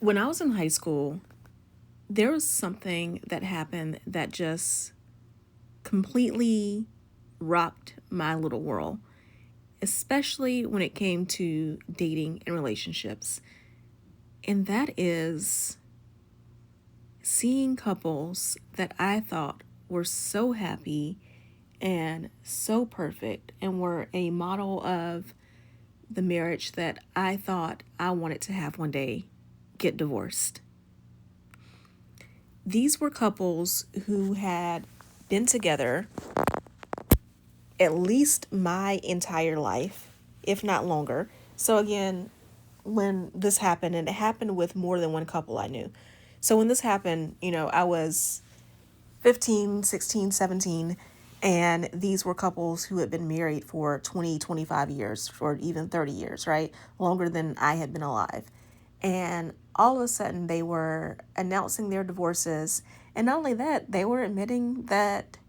When I was in high school, there was something that happened that just completely rocked my little world, especially when it came to dating and relationships. And that is seeing couples that I thought were so happy and so perfect and were a model of the marriage that I thought I wanted to have one day get divorced. These were couples who had been together at least my entire life, if not longer. So, again, when this happened, and it happened with more than one couple I knew. So, when this happened, I was 15, 16, 17, and these were couples who had been married for 20, 25 years, or even 30 years, right? Longer than I had been alive. And all of a sudden, they were announcing their divorces. And not only that, they were admitting that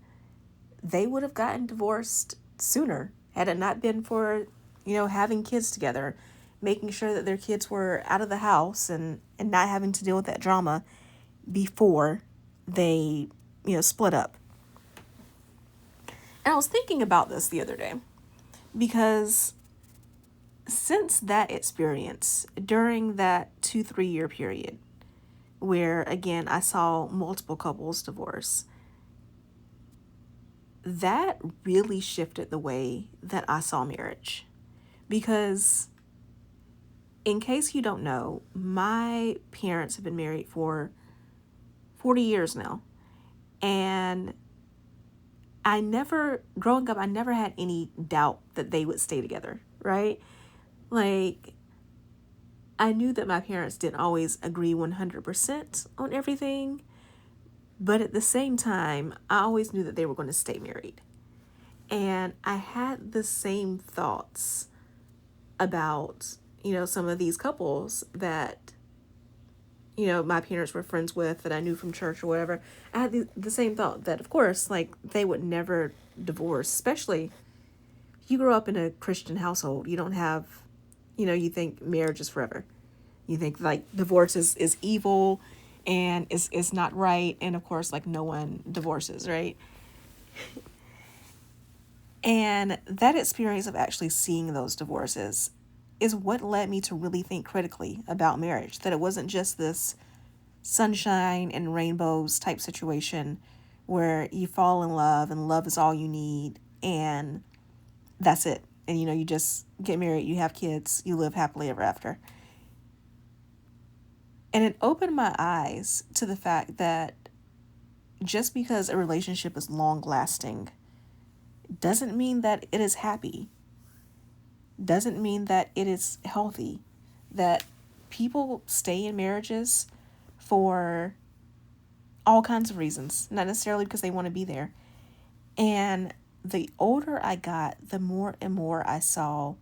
they would have gotten divorced sooner had it not been for, having kids together, making sure that their kids were out of the house and not having to deal with that drama before they, split up. And I was thinking about this the other day because since that experience, during that 2-3 year period, where again I saw multiple couples divorce, that really shifted the way that I saw marriage. Because, in case you don't know, my parents have been married for 40 years now. And growing up, I never had any doubt that they would stay together, right? Like, I knew that my parents didn't always agree 100% on everything. But at the same time, I always knew that they were going to stay married. And I had the same thoughts about, some of these couples that, my parents were friends with that I knew from church or whatever. I had the same thought that, of course, like, they would never divorce, especially you grow up in a Christian household. You don't have, you think marriage is forever. You think, like, divorce is evil and is not right. And, of course, like, no one divorces, right? And that experience of actually seeing those divorces is what led me to really think critically about marriage, that it wasn't just this sunshine and rainbows type situation where you fall in love and love is all you need and that's it. And, you just get married, you have kids, you live happily ever after. And it opened my eyes to the fact that just because a relationship is long lasting doesn't mean that it is happy, doesn't mean that it is healthy, that people stay in marriages for all kinds of reasons, not necessarily because they want to be there. And the older I got, the more and more I saw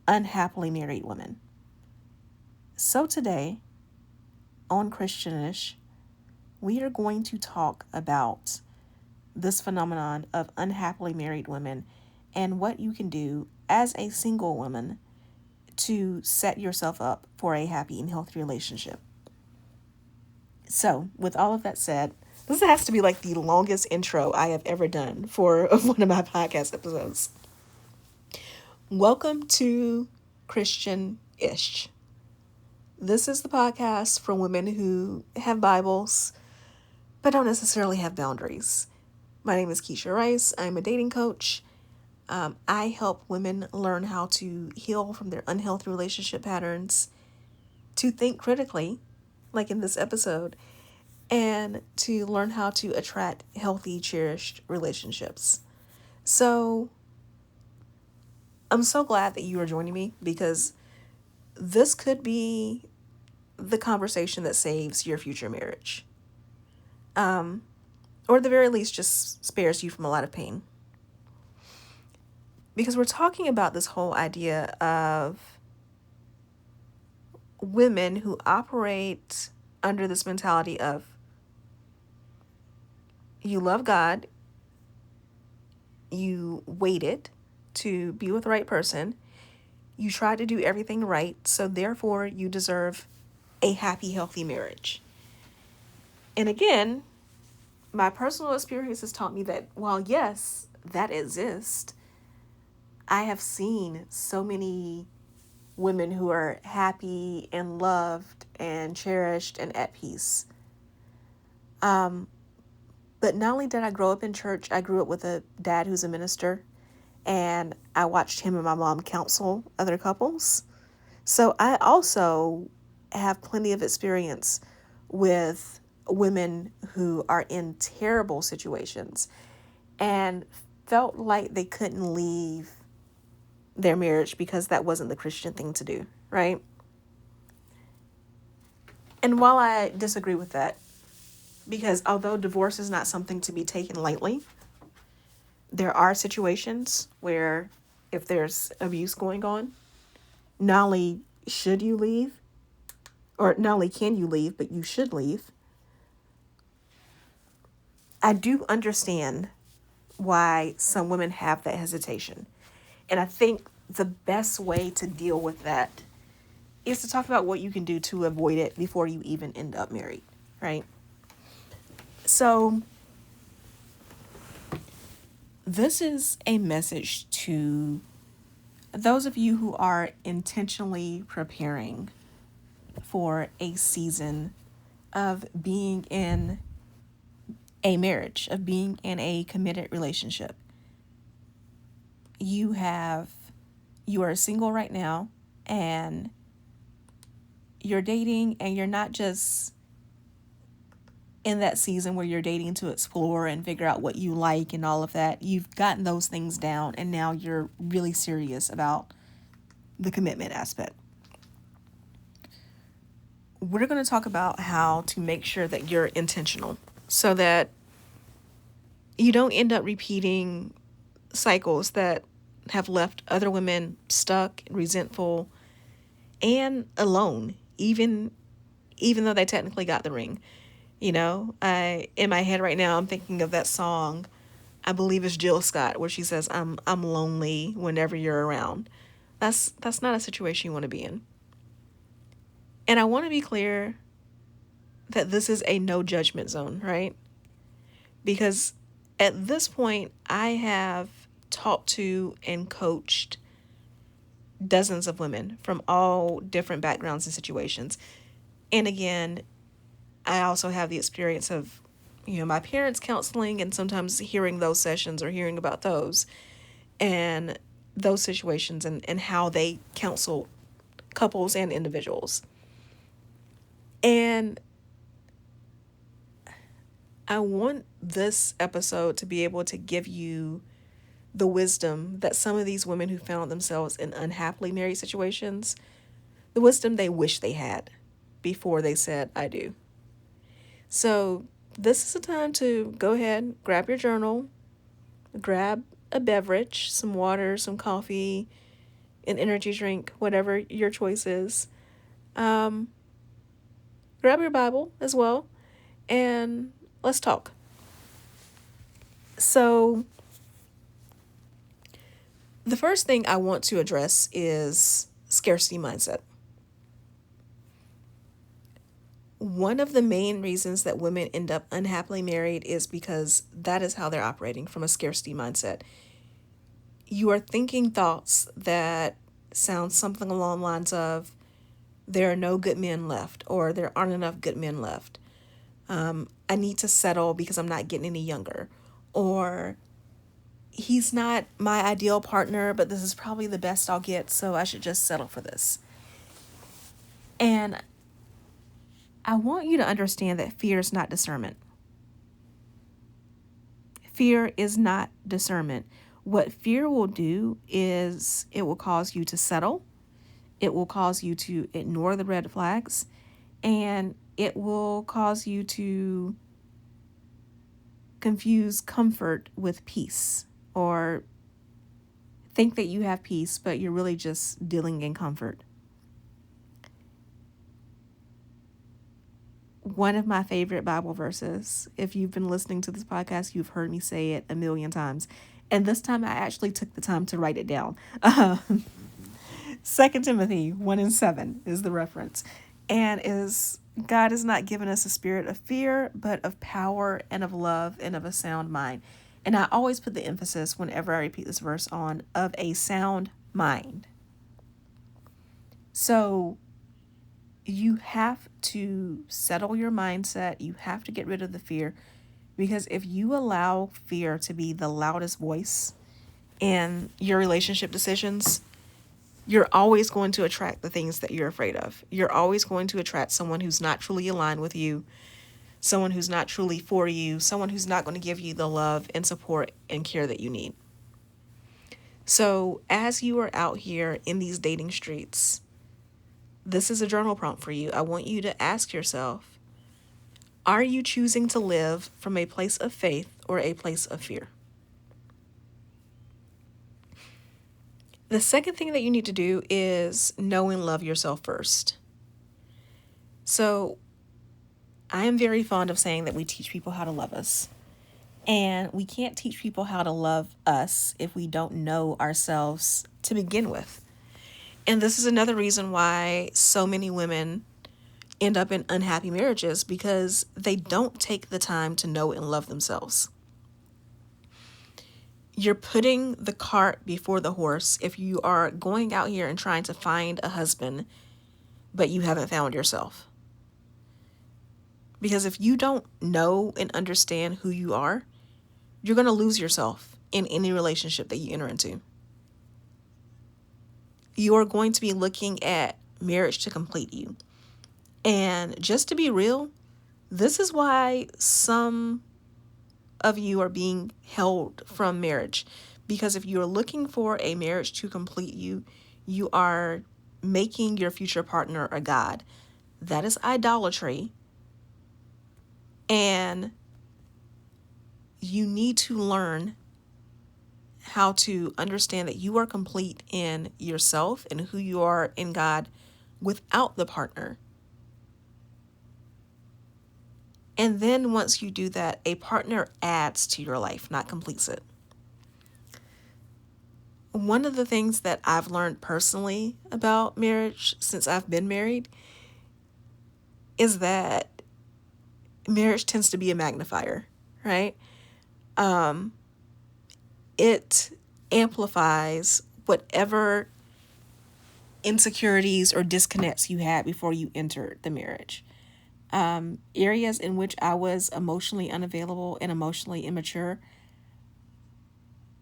unhappily married women. So today, on Christianish, we are going to talk about this phenomenon of unhappily married women and what you can do as a single woman to set yourself up for a happy and healthy relationship. So, with all of that said, this has to be like the longest intro I have ever done for one of my podcast episodes. Welcome to Christian-ish. This is the podcast for women who have Bibles, but don't necessarily have boundaries. My name is Keshia Rice. I'm a dating coach. I help women learn how to heal from their unhealthy relationship patterns, to think critically, like in this episode, and to learn how to attract healthy, cherished relationships. So I'm so glad that you are joining me because this could be the conversation that saves your future marriage. Or at the very least, just spares you from a lot of pain. Because we're talking about this whole idea of women who operate under this mentality of you love God, you waited to be with the right person, you tried to do everything right, so therefore you deserve a happy, healthy marriage. And again, my personal experience has taught me that while yes, that exists, I have seen so many women who are happy and loved and cherished and at peace. But not only did I grow up in church, I grew up with a dad who's a minister, and I watched him and my mom counsel other couples. So I also have plenty of experience with women who are in terrible situations and felt like they couldn't leave their marriage because that wasn't the Christian thing to do, right? And while I disagree with that, because although divorce is not something to be taken lightly, there are situations where if there's abuse going on, not only should you leave, or not only can you leave, but you should leave. I do understand why some women have that hesitation. And I think the best way to deal with that is to talk about what you can do to avoid it before you even end up married, right? So, this is a message to those of you who are intentionally preparing for a season of being in a marriage, of being in a committed relationship. You are single right now, and you're dating, and you're not just in that season where you're dating to explore and figure out what you like and all of that. You've gotten those things down, and now you're really serious about the commitment aspect. We're going to talk about how to make sure that you're intentional so that you don't end up repeating cycles that have left other women stuck, resentful, and alone, even though they technically got the ring. You know, in my head right now, I'm thinking of that song, I believe it's Jill Scott, where she says, I'm lonely whenever you're around. That's not a situation you want to be in. And I want to be clear that this is a no judgment zone, right? Because at this point, I have talked to and coached dozens of women from all different backgrounds and situations. And again, I also have the experience of, my parents counseling and sometimes hearing those sessions or hearing about those and those situations and how they counsel couples and individuals. And I want this episode to be able to give you the wisdom that some of these women who found themselves in unhappily married situations, the wisdom they wish they had before they said, I do. So this is a time to go ahead, grab your journal, grab a beverage, some water, some coffee, an energy drink, whatever your choice is. Grab your Bible as well, and let's talk. So the first thing I want to address is scarcity mindset. One of the main reasons that women end up unhappily married is because that is how they're operating, from a scarcity mindset. You are thinking thoughts that sound something along the lines of, there are no good men left, or there aren't enough good men left. I need to settle because I'm not getting any younger. Or he's not my ideal partner, but this is probably the best I'll get, so I should just settle for this. And I want you to understand that fear is not discernment. Fear is not discernment. What fear will do is it will cause you to settle. It will cause you to ignore the red flags. And it will cause you to confuse comfort with peace, or think that you have peace, but you're really just dealing in comfort. One of my favorite Bible verses, if you've been listening to this podcast, you've heard me say it a million times. And this time I actually took the time to write it down. 2 Timothy 1:7 is the reference. And is God has not given us a spirit of fear, but of power and of love and of a sound mind. And I always put the emphasis whenever I repeat this verse on of a sound mind. So you have to settle your mindset. You have to get rid of the fear, because if you allow fear to be the loudest voice in your relationship decisions, you're always going to attract the things that you're afraid of. You're always going to attract someone who's not truly aligned with you, someone who's not truly for you, someone who's not going to give you the love and support and care that you need. So as you are out here in these dating streets, this is a journal prompt for you. I want you to ask yourself, are you choosing to live from a place of faith or a place of fear? The second thing that you need to do is know and love yourself first. So I am very fond of saying that we teach people how to love us. And we can't teach people how to love us if we don't know ourselves to begin with. And this is another reason why so many women end up in unhappy marriages, because they don't take the time to know and love themselves. You're putting the cart before the horse if you are going out here and trying to find a husband, but you haven't found yourself. Because if you don't know and understand who you are, you're going to lose yourself in any relationship that you enter into. You are going to be looking at marriage to complete you. And just to be real, this is why some of you are being held from marriage. Because if you're looking for a marriage to complete you, you are making your future partner a god. That is idolatry. And you need to learn how to understand that you are complete in yourself and who you are in God without the partner. And then once you do that, a partner adds to your life, not completes it. One of the things that I've learned personally about marriage since I've been married is that marriage tends to be a magnifier, right? It amplifies whatever insecurities or disconnects you had before you entered the marriage. Areas in which I was emotionally unavailable and emotionally immature.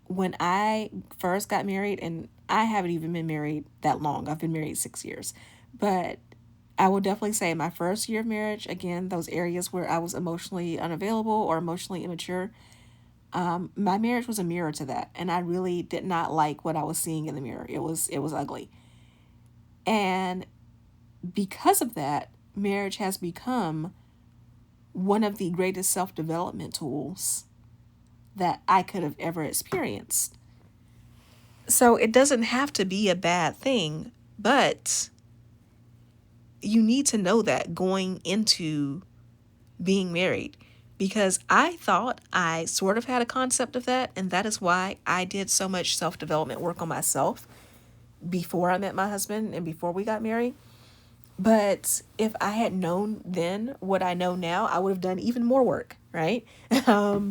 When I first got married, and I haven't even been married that long, I've been married 6 years, but I will definitely say my first year of marriage, again, those areas where I was emotionally unavailable or emotionally immature, my marriage was a mirror to that. And I really did not like what I was seeing in the mirror. It was ugly. And because of that, marriage has become one of the greatest self-development tools that I could have ever experienced. So it doesn't have to be a bad thing, but you need to know that going into being married, because I thought I sort of had a concept of that, and that is why I did so much self-development work on myself before I met my husband and before we got married. But if I had known then what I know now, I would have done even more work, right? I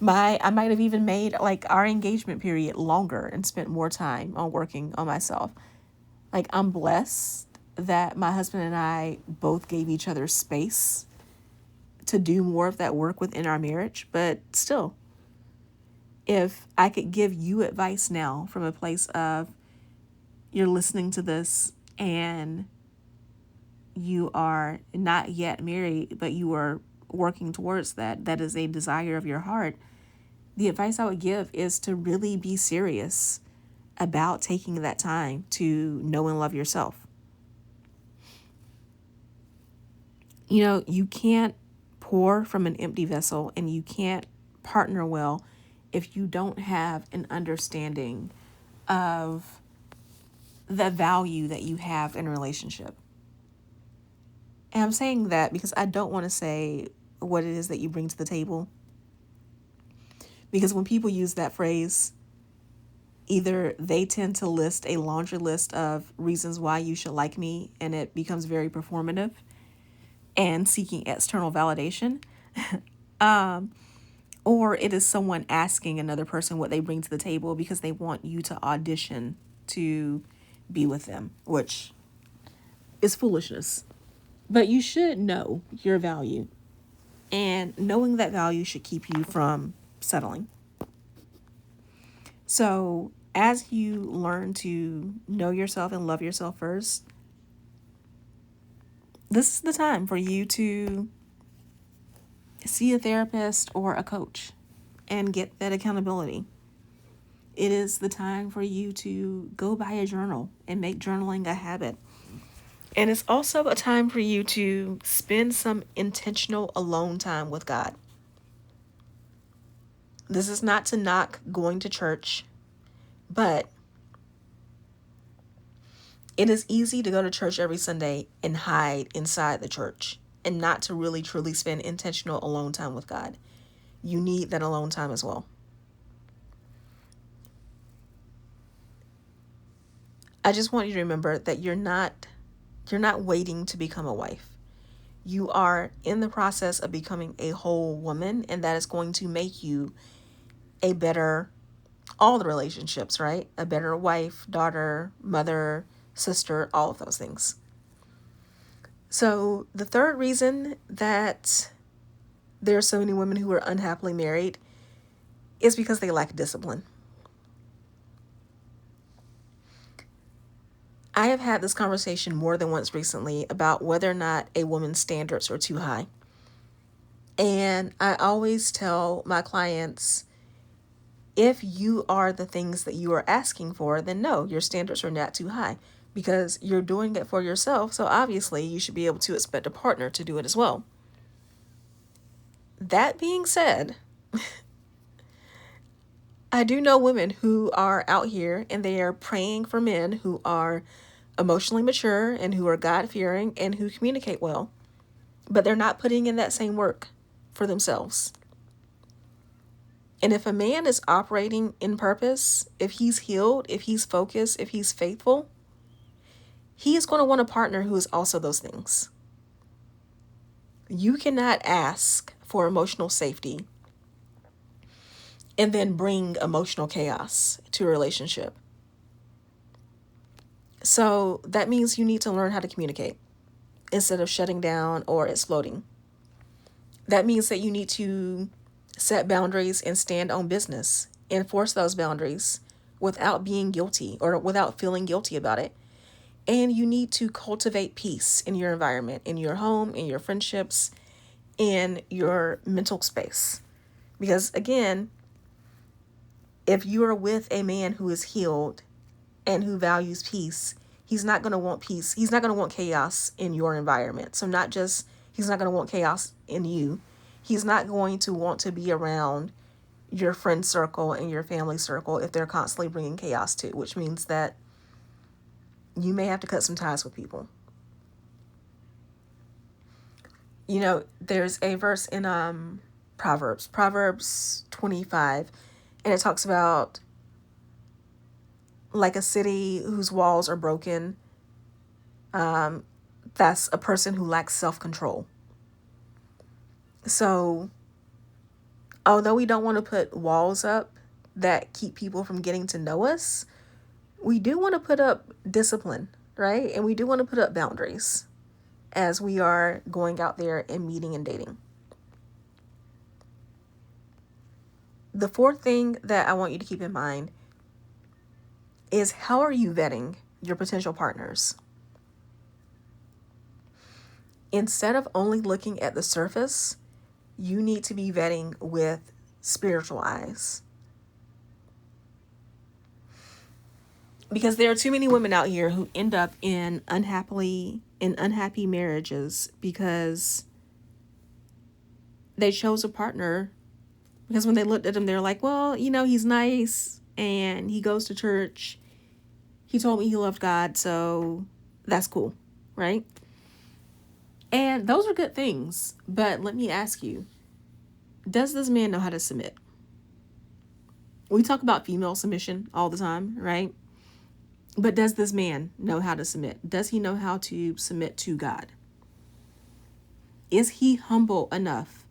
might have even made like our engagement period longer and spent more time on working on myself. Like, I'm blessed that my husband and I both gave each other space to do more of that work within our marriage. But still, if I could give you advice now from a place of you're listening to this and you are not yet married, but you are working towards that, that is a desire of your heart, the advice I would give is to really be serious about taking that time to know and love yourself. You know, you can't pour from an empty vessel, and you can't partner well if you don't have an understanding of the value that you have in a relationship. And I'm saying that because I don't want to say what it is that you bring to the table. Because when people use that phrase, Either they tend to list a laundry list of reasons why you should like me, and it becomes very performative and seeking external validation, or it is someone asking another person what they bring to the table because they want you to audition to be with them, which is foolishness. But you should know your value, and knowing that value should keep you from settling. So, as you learn to know yourself and love yourself first, this is the time for you to see a therapist or a coach and get that accountability. It is the time for you to go buy a journal and make journaling a habit. And it's also a time for you to spend some intentional alone time with God. This is not to knock going to church, but it is easy to go to church every Sunday and hide inside the church and not to really truly spend intentional alone time with God. You need that alone time as well. I just want you to remember that you're not waiting to become a wife. You are in the process of becoming a whole woman, and that is going to make you a better, all the relationships, right? A better wife, daughter, mother, sister, all of those things. So the third reason that there are so many women who are unhappily married is because they lack discipline. I have had this conversation more than once recently about whether or not a woman's standards are too high. And I always tell my clients, if you are the things that you are asking for, then no, your standards are not too high because you're doing it for yourself. So obviously you should be able to expect a partner to do it as well. That being said, I do know women who are out here and they are praying for men who are emotionally mature and who are God-fearing and who communicate well, but they're not putting in that same work for themselves. And if a man is operating in purpose, if he's healed, if he's focused, if he's faithful, he is going to want a partner who is also those things. You cannot ask for emotional safety and then bring emotional chaos to a relationship. So that means you need to learn how to communicate instead of shutting down or exploding. That means that you need to set boundaries and stand on business. Enforce those boundaries without being guilty or without feeling guilty about it. And you need to cultivate peace in your environment, in your home, in your friendships, in your mental space. Because again, if you are with a man who is healed and who values peace, he's not going to want peace. He's not going to want chaos in your environment. So he's not going to want chaos in you. He's not going to want to be around your friend circle and your family circle if they're constantly bringing chaos too, which means that you may have to cut some ties with people. You know, there's a verse in Proverbs 25, and it talks about like a city whose walls are broken. That's a person who lacks self-control. So, although we don't want to put walls up that keep people from getting to know us, we do want to put up discipline, right? And we do want to put up boundaries as we are going out there and meeting and dating. The fourth thing that I want you to keep in mind is, how are you vetting your potential partners? Instead of only looking at the surface, you need to be vetting with spiritual eyes. Because there are too many women out here who end up in unhappy marriages because they chose a partner because when they looked at him, they're like, well, you know, he's nice and he goes to church. He told me he loved God, so that's cool, right? And those are good things. But let me ask you, does this man know how to submit? We talk about female submission all the time, right? But does this man know how to submit? Does he know how to submit to God? Is he humble enough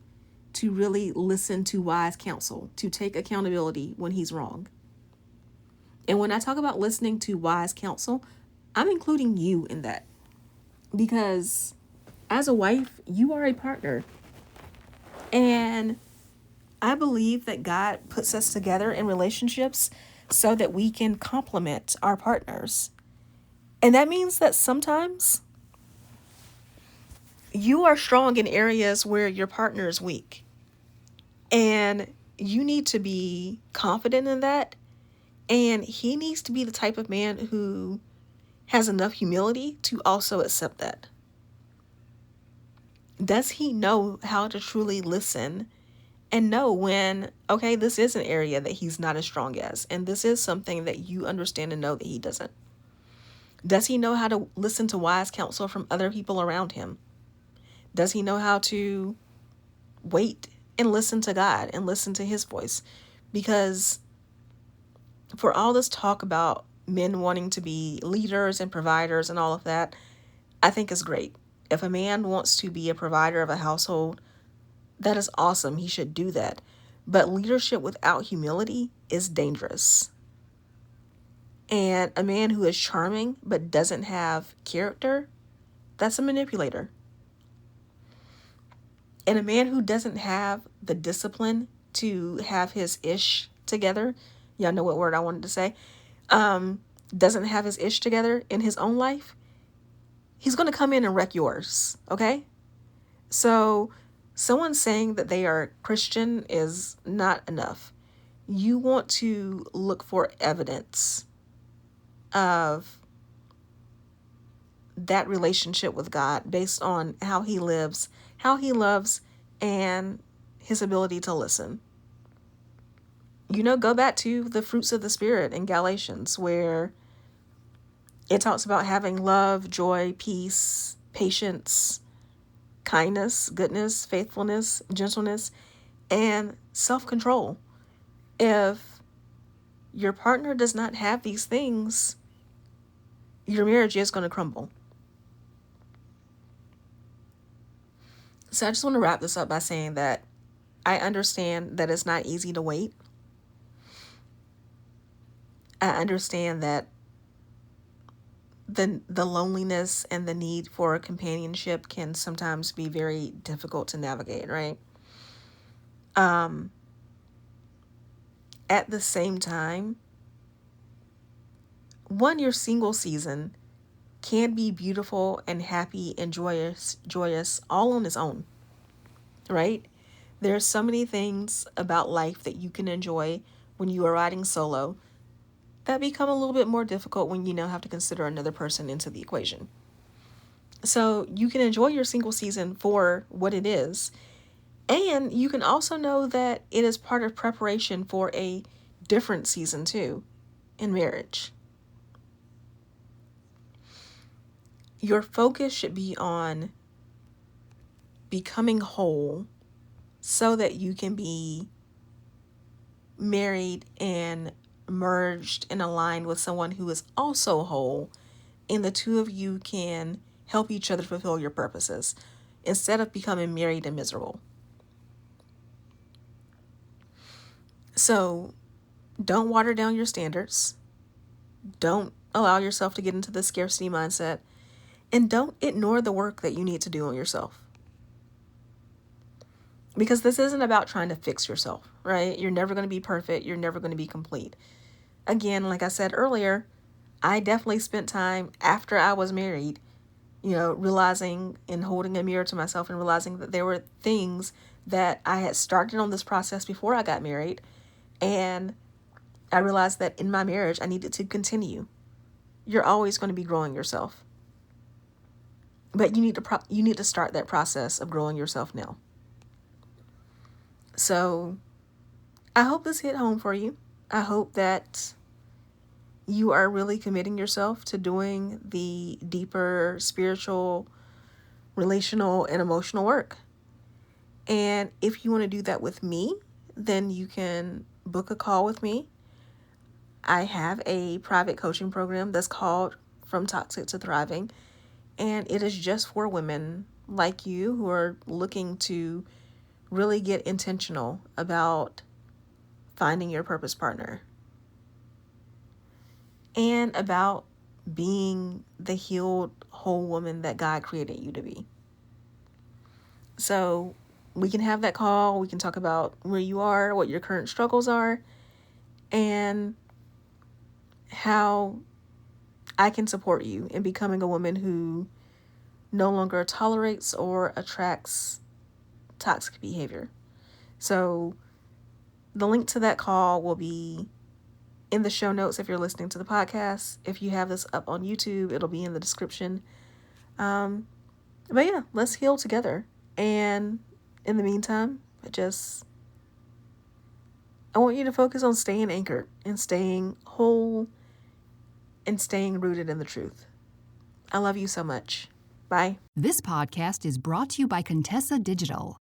to really listen to wise counsel, to take accountability when he's wrong? And when I talk about listening to wise counsel, I'm including you in that. Because as a wife, you are a partner. And I believe that God puts us together in relationships so that we can complement our partners. And that means that sometimes you are strong in areas where your partner is weak. And you need to be confident in that. And he needs to be the type of man who has enough humility to also accept that. Does he know how to truly listen and know when, okay, this is an area that he's not as strong as, and this is something that you understand and know that he doesn't? Does he know how to listen to wise counsel from other people around him? Does he know how to wait and listen to God and listen to his voice? Because for all this talk about men wanting to be leaders and providers and all of that, I think is great. If a man wants to be a provider of a household, that is awesome. He should do that. But leadership without humility is dangerous. And a man who is charming but doesn't have character, that's a manipulator. And a man who doesn't have the discipline to have his ish together, y'all know what word I wanted to say, doesn't have his ish together in his own life, he's going to come in and wreck yours, okay? So someone saying that they are Christian is not enough. You want to look for evidence of that relationship with God based on how he lives, how he loves, and his ability to listen. Go back to the fruits of the Spirit in Galatians, where it talks about having love, joy, peace, patience, kindness, goodness, faithfulness, gentleness, and self-control. If your partner does not have these things, your marriage is going to crumble. So I just want to wrap this up by saying that I understand that it's not easy to wait. I understand that the loneliness and the need for companionship can sometimes be very difficult to navigate, right? At the same time, your single season can be beautiful and happy and joyous all on its own, right? There's so many things about life that you can enjoy when you are riding solo that become a little bit more difficult when you now have to consider another person into the equation. So you can enjoy your single season for what it is. And you can also know that it is part of preparation for a different season too in marriage. Your focus should be on becoming whole so that you can be married and merged and aligned with someone who is also whole, and the two of you can help each other fulfill your purposes instead of becoming married and miserable. So don't water down your standards. Don't allow yourself to get into the scarcity mindset, and don't ignore the work that you need to do on yourself. Because this isn't about trying to fix yourself, right? You're never going to be perfect. You're never going to be complete. Again, like I said earlier, I definitely spent time after I was married, realizing and holding a mirror to myself and realizing that there were things that I had started on this process before I got married. And I realized that in my marriage, I needed to continue. You're always going to be growing yourself. But you need to start that process of growing yourself now. So I hope this hit home for you. I hope that you are really committing yourself to doing the deeper spiritual, relational, and emotional work. And if you want to do that with me, then you can book a call with me. I have a private coaching program that's called From Toxic to Thriving, and it is just for women like you who are looking to really get intentional about finding your purpose partner and about being the healed, whole woman that God created you to be. So we can have that call. We can talk about where you are, what your current struggles are, and how I can support you in becoming a woman who no longer tolerates or attracts toxic behavior. So the link to that call will be in the show notes if you're listening to the podcast. If you have this up on YouTube, it'll be in the description. But yeah, let's heal together. And in the meantime, I want you to focus on staying anchored and staying whole and staying rooted in the truth. I love you so much. Bye. This podcast is brought to you by Contessa Digital.